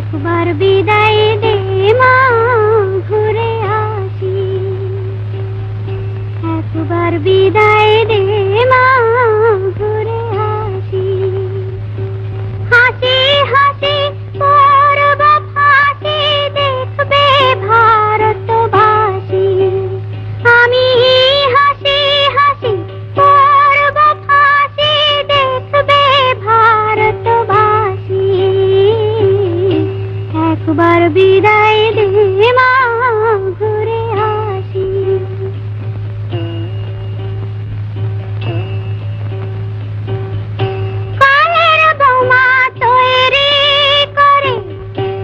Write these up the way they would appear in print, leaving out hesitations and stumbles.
একবার বিদায় দে মা, ঘুরে আসি। একবার বিদায় দে মা, ঘুরে আসি। হাসি হাসি পরব ফাঁসি, দেখবে ভারতবাসী। আমি হাসি হাসি পরব ফাঁসি, দেখবে ভারতবাসী। একবার বিদায় দে মা, ঘুরে আসি। কালের বোমা তৈরি করে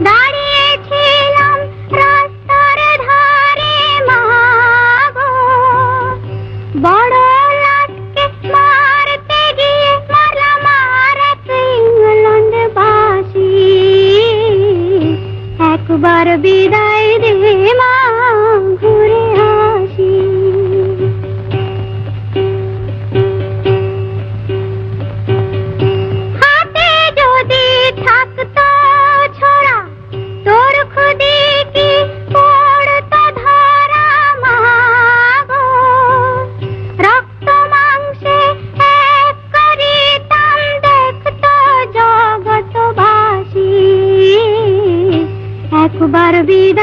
দাঁড়িয়েছিলাম রাস্তার ধারে মা গো। বড় লাটকে মারতে গিয়ে মারলাম আর এক ইংল্যান্ডবাসী। একবার বিদায় দে মা, ঘুরে আসি। হাতে যদি থাকতো ছোড়া, তোর খুদি কি পড়তো ধরা মা গো। রক্ত মাংসে এক করিতাম, দেখতো জগৎবাসী। একবার বিদায়